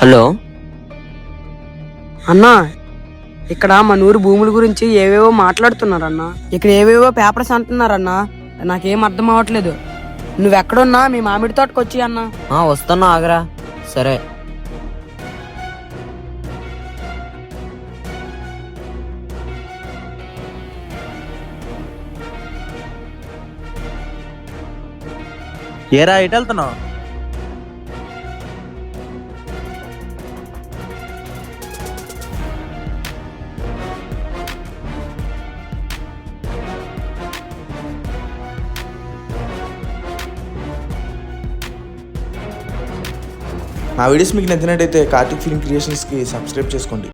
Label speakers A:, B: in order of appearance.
A: Hello
B: అన్నా, ఇక్కడ మన ఊరు భూముల గురించి ఏవేవో మాట్లాడుతున్నారన్నా. ఇక్కడ ఏవేవో పేపర్స్ అంటున్నారన్నా. నాకేం అర్థం అవ్వట్లేదు. నువ్వెక్కడున్నా మీ మామిడి తోటకు వచ్చి అన్నా.
A: వస్తున్నా, ఆగరా. సరే.
C: ఏరా ఎటు వెళ్తున్నావు?
D: నా వీడియోస్ మీకు నచ్చినట్టయితే కార్తిక్ ఫిల్మ్ క్రియేషన్స్కి సబ్స్క్రైబ్ చేసుకోండి.